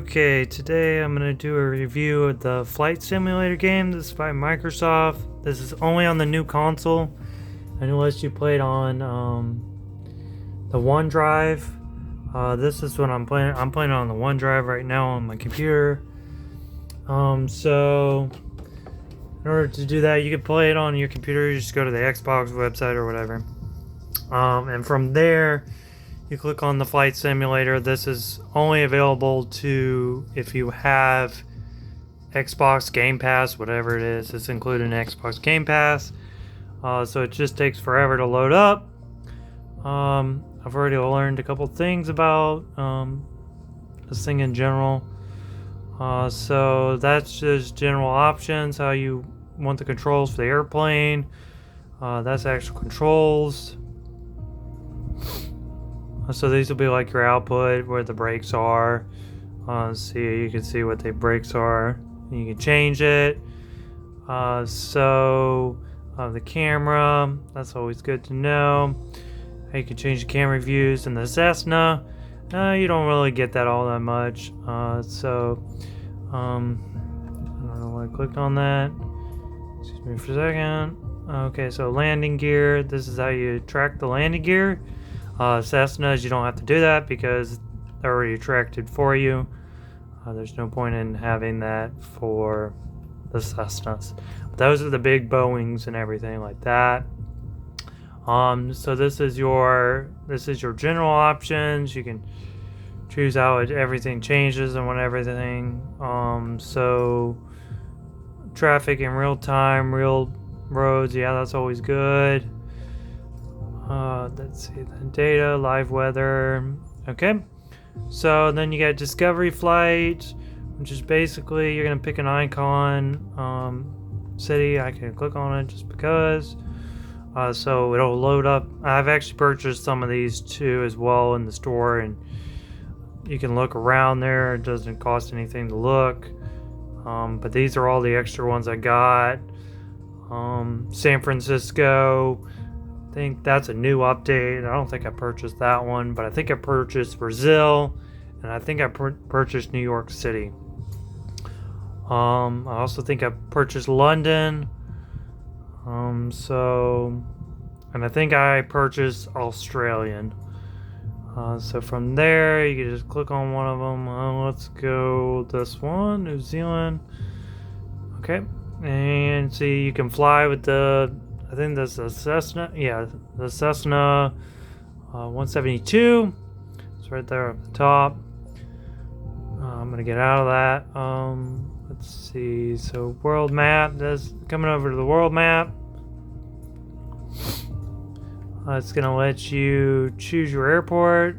Okay, today I'm going to do a review of the Flight Simulator game. This is by Microsoft. This is only on the new console, unless you play it on the OneDrive. This is what I'm playing. I'm playing on the OneDrive right now on my computer. So in order to do that, you can play it on your computer. You just go to the Xbox website or whatever. And from there, you click on the Flight Simulator. This is only available to if you have Xbox Game Pass, whatever it is. It's included in Xbox Game Pass. So it just takes forever to load up. I've already learned a couple things about this thing in general. So that's just general options, how you want the controls for the airplane. That's actual controls. So these will be like your output, where the brakes are. See, you can see what the brakes are. You can change it. The camera, that's always good to know. You can change the camera views. In the Cessna, you don't really get that all that much. I don't know why I clicked on that. Excuse me for a second. Okay, so landing gear. This is how you track the landing gear. Cessnas, you don't have to do that because they're already tracked for you. There's no point in having that for the Cessnas. But those are the big Boeings and everything like that. So this is your general options. You can choose how everything changes and when everything. So traffic in real time, real roads. Yeah, that's always good. Let's see, the data, live weather. Okay, so then you got discovery flight, which is basically you're gonna pick an icon, city. I can click on it just because. So it'll load up. I've actually purchased some of these too as well in the store, and you can look around there. It doesn't cost anything to look. But these are all the extra ones I got. San Francisco. I think that's a new update. I don't think I purchased that one, but I think I purchased Brazil, and I think I purchased New York City. I also think I purchased London. And I think I purchased Australian. So from there, you can just click on one of them. Let's go this one, New Zealand. Okay, and see, you can fly with the. I think that's the Cessna. Yeah, the Cessna 172. It's right there at the top. I'm gonna get out of that. Let's see. So world map. That's coming over to the world map. It's gonna let you choose your airport.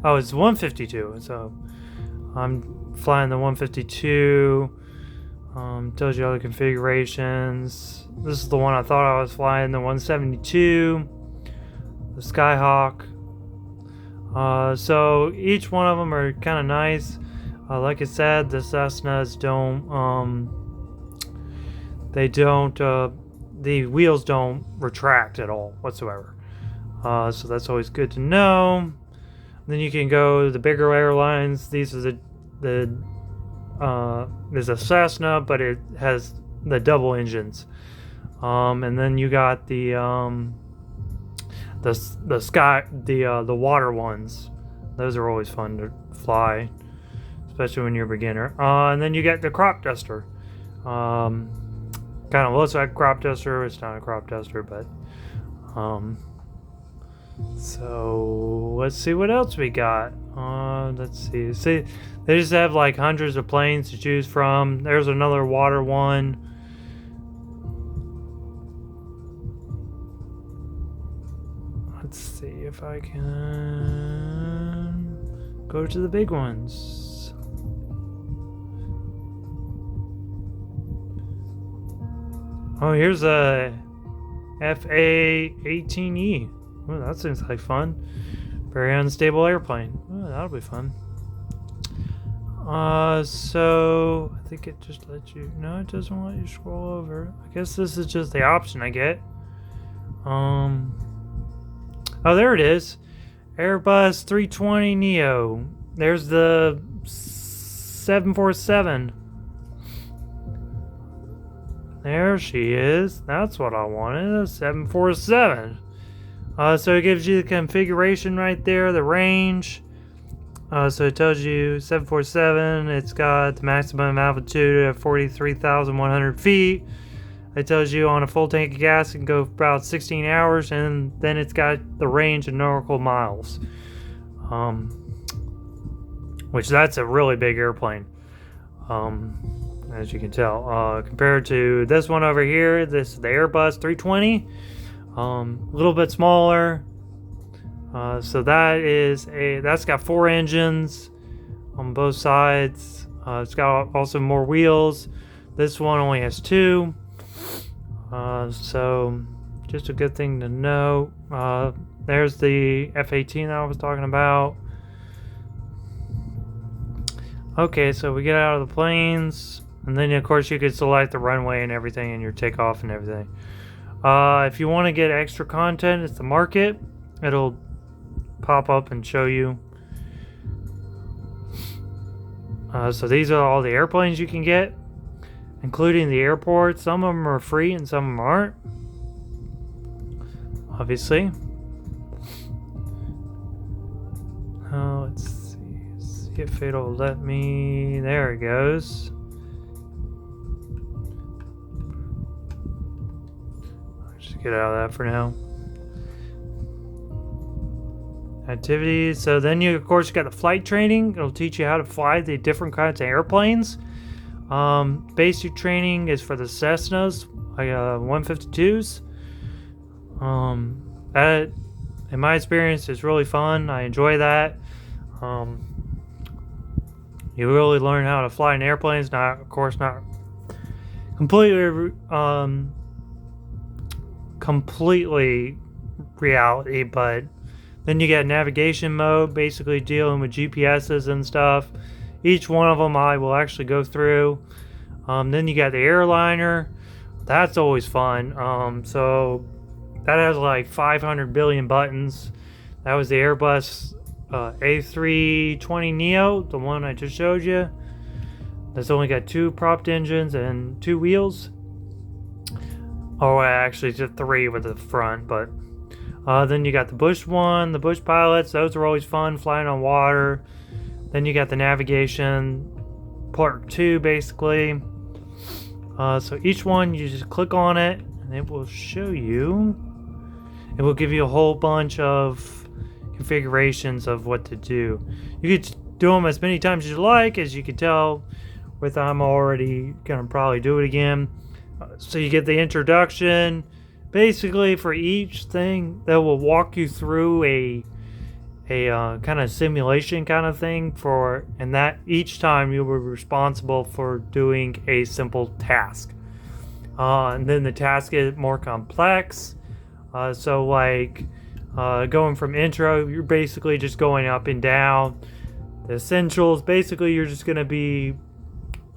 Oh, it's 152. So I'm flying the 152. Tells you all the configurations. This is the one I thought I was flying, the 172, the Skyhawk. So each one of them are kind of nice. Like I said, the Cessnas the wheels don't retract at all whatsoever. So that's always good to know. Then you can go to the bigger airlines. These are there's a Cessna, but it has the double engines. And then you got the water ones. Those are always fun to fly, especially when you're a beginner. And then you get the crop duster. Kind of looks like a crop duster. It's not a crop duster, but so let's see what else we got. Let's see. See, they just have like hundreds of planes to choose from. There's another water one. Let's see if I can go to the big ones. Oh, here's a FA-18E. Oh, that seems like fun. Very unstable airplane. Oh, that'll be fun. So I think it just lets you. No, it doesn't let you scroll over. I guess this is just the option I get. Oh, there it is. Airbus 320 Neo. There's the 747. There she is. That's what I wanted, a 747. So it gives you the configuration right there, the range. So it tells you 747, it's got the maximum altitude of 43,100 feet. It tells you on a full tank of gas it can go about 16 hours, and then it's got the range in nautical miles. Which that's a really big airplane. As you can tell. Compared to this one over here, this is the Airbus 320. A little bit smaller. So that's got 4 engines on both sides. It's got also more wheels. This one only has 2. So just a good thing to know. There's the F-18 that I was talking about. Okay, so we get out of the planes, and then of course you could select the runway and everything and your takeoff and everything. If you want to get extra content, it's the market. It'll pop up and show you. So these are all the airplanes you can get, including the airports. Some of them are free and some of them aren't, obviously. Let's see if it'll let me. There it goes. Just get out of that for now. Activities. So then you of course got the flight training. It'll teach you how to fly the different kinds of airplanes. Basic training is for the Cessnas, like 152s. That, in my experience, is really fun. I enjoy that. You really learn how to fly an airplane. It's not, of course, not completely reality, but then you get navigation mode, basically dealing with GPSs and stuff. Each one of them I will actually go through. Then you got the airliner. That's always fun. So that has like 500 billion buttons. That was the Airbus A320neo, the one I just showed you. That's only got 2 propped engines and 2 wheels. Oh, actually just 3 with the front, but then you got the Bush one, the Bush pilots. Those are always fun, flying on water. Then you got the navigation part 2, basically. So each one, you just click on it and it will show you. It will give you a whole bunch of configurations of what to do. You could do them as many times as you like. As you can tell, I'm already gonna probably do it again. So you get the introduction. Basically, for each thing, they will walk you through a kind of simulation kind of thing and that each time you were responsible for doing a simple task. And then the task is more complex. So like going from intro, you're basically just going up and down. The essentials, basically you're just going to be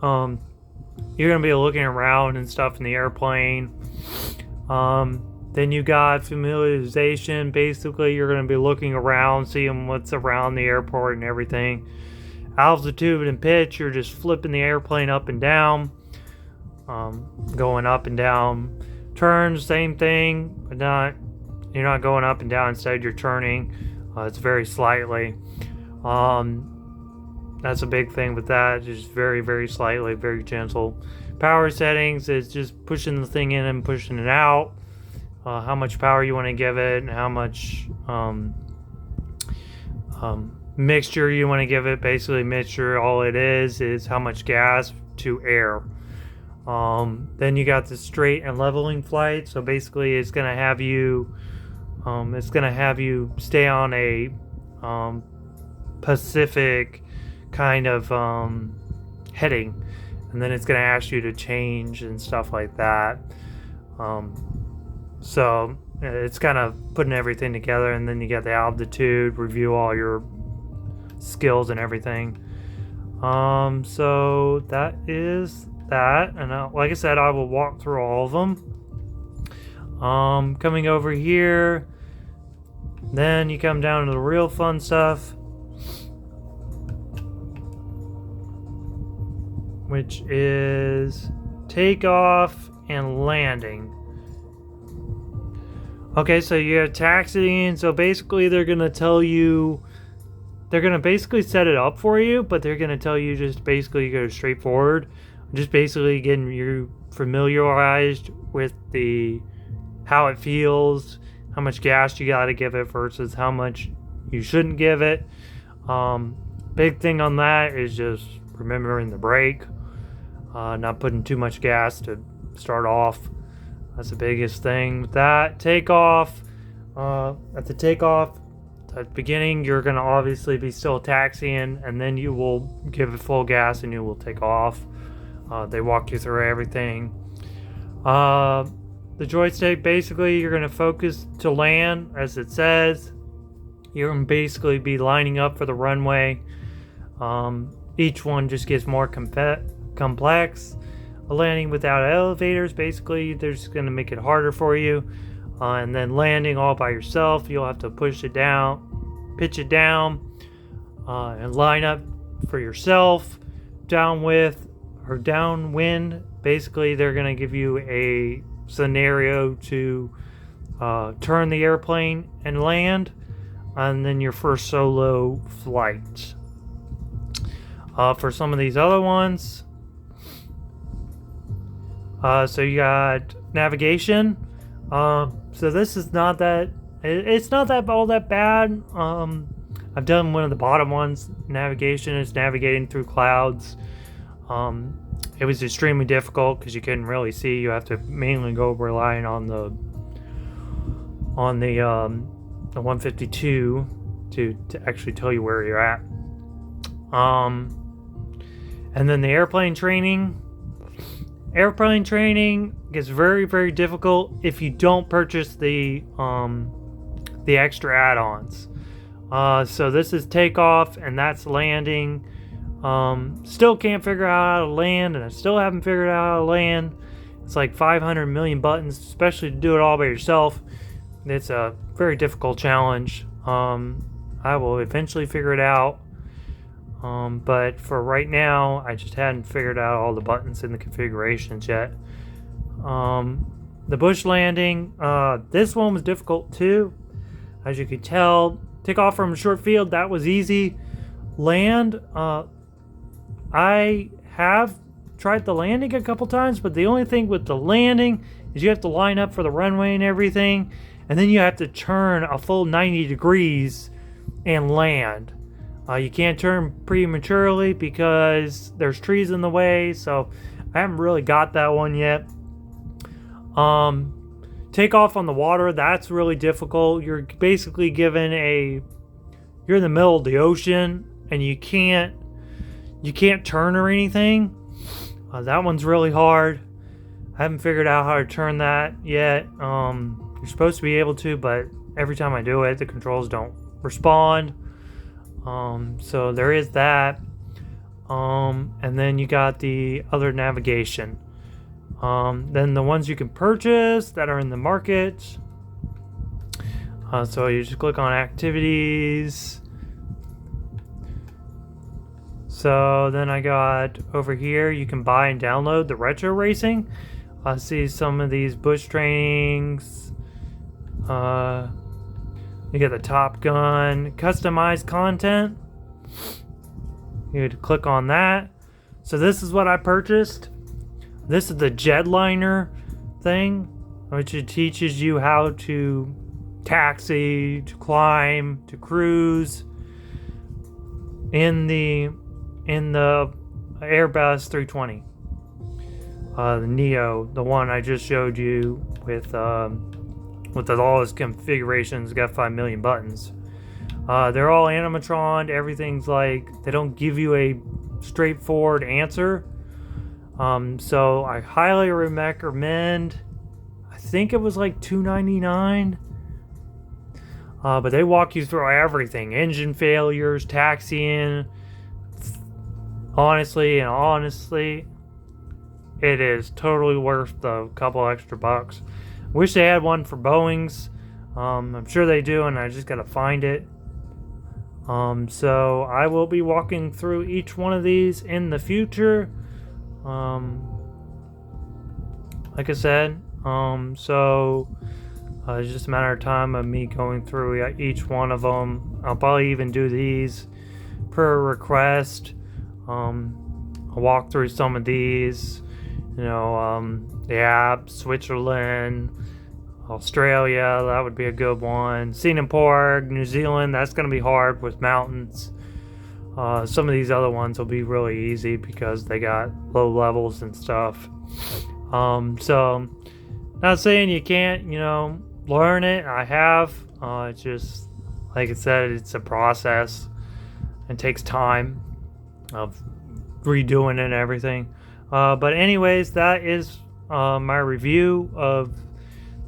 looking around and stuff in the airplane. Then you got familiarization. Basically, you're going to be looking around, seeing what's around the airport and everything. Altitude and pitch, you're just flipping the airplane up and down, going up and down. Turns, same thing, but you're not going up and down. Instead, you're turning. It's very slightly. That's a big thing with that. Just very, very slightly, very gentle. Power settings is just pushing the thing in and pushing it out. How much power you want to give it, and how much mixture you want to give it. Basically, mixture, all it is how much gas to air. Then you got the straight and leveling flight. So basically, it's gonna have you stay on a Pacific kind of heading, and then it's gonna ask you to change and stuff like that. So it's kind of putting everything together, and then you get the altitude, review all your skills and everything. So that is that, and like I said, I will walk through all of them. Coming over here, then you come down to the real fun stuff. which is takeoff and landing. Okay, so you have taxiing. So basically, they're gonna tell you. They're gonna basically set it up for you, but they're gonna tell you just basically go straight forward. Just basically getting you familiarized with how it feels, how much gas you gotta give it versus how much you shouldn't give it. Big thing on that is just remembering the brake, not putting too much gas to start off. That's the biggest thing with that. Takeoff, at the beginning, you're going to obviously be still taxiing, and then you will give it full gas and you will take off. They walk you through everything. The joystick, basically, you're going to focus to land, as it says. You're going to basically be lining up for the runway. Each one just gets more complex. Landing without elevators, basically, they're just going to make it harder for you. And then landing all by yourself, you'll have to pitch it down, and line up for yourself. Downwind, basically, they're going to give you a scenario to turn the airplane and land, and then your first solo flight. For some of these other ones, so you got navigation. So this is not that. It's not that all that bad. I've done one of the bottom ones. Navigation is navigating through clouds. It was extremely difficult because you couldn't really see. You have to mainly go relying on the 152 to actually tell you where you're at. And then the airplane training. Airplane training gets very, very difficult if you don't purchase the extra add-ons. So this is takeoff and that's landing. Still can't figure out how to land, and I still haven't figured out how to land. It's like 500 million buttons, especially to do it all by yourself. It's a very difficult challenge. I will eventually figure it out. But for right now, I just hadn't figured out all the buttons in the configurations yet. The bush landing, this one was difficult too. As you could tell, take off from a short field, that was easy. Land, I have tried the landing a couple times, but the only thing with the landing is you have to line up for the runway and everything, and then you have to turn a full 90 degrees and land. You can't turn prematurely because there's trees in the way, so I haven't really got that one yet. Take off on the water, that's really difficult. You're basically given you're in the middle of the ocean and you can't turn or anything. That one's really hard. I haven't figured out how to turn that yet. You're supposed to be able to, but every time I do it, the controls don't respond. So there is that. And then you got the other navigation. Then the ones you can purchase that are in the market. So you just click on activities. So then I got over here, you can buy and download the retro racing. I see some of these bush trainings. You get the Top Gun, customized content. You'd click on that. So this is what I purchased. This is the jetliner thing, which it teaches you how to taxi, to climb, to cruise in the Airbus 320. The Neo, the one I just showed you with all its configurations, got 5 million buttons. They're all animatron. Everything's like, they don't give you a straightforward answer. So I highly recommend. I think it was like $2.99. But they walk you through everything: engine failures, taxiing. Honestly, it is totally worth the couple extra bucks. Wish they had one for Boeing's. I'm sure they do, and I just gotta find it. So I will be walking through each one of these in the future. Like I said, so it's just a matter of time of me going through each one of them. I'll probably even do these per request. I'll walk through some of these, the app, Switzerland, Australia, that would be a good one. Singapore, New Zealand, that's going to be hard with mountains. Some of these other ones will be really easy because they got low levels and stuff. So, not saying you can't, learn it. I have. It's just, like I said, it's a process. It takes time of redoing it and everything. But anyways, that is my review of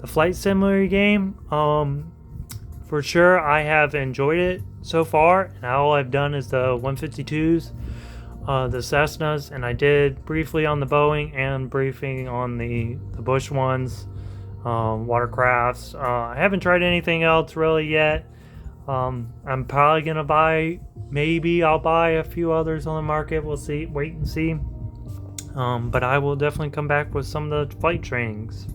the Flight Simulator game. For sure, I have enjoyed it so far. And all I've done is the 152s, the Cessnas, and I did briefly on the Boeing and briefing on the Bush ones, watercrafts. I haven't tried anything else really yet. I'm probably gonna maybe I'll buy a few others on the market. We'll see, wait and see. But I will definitely come back with some of the flight trainings.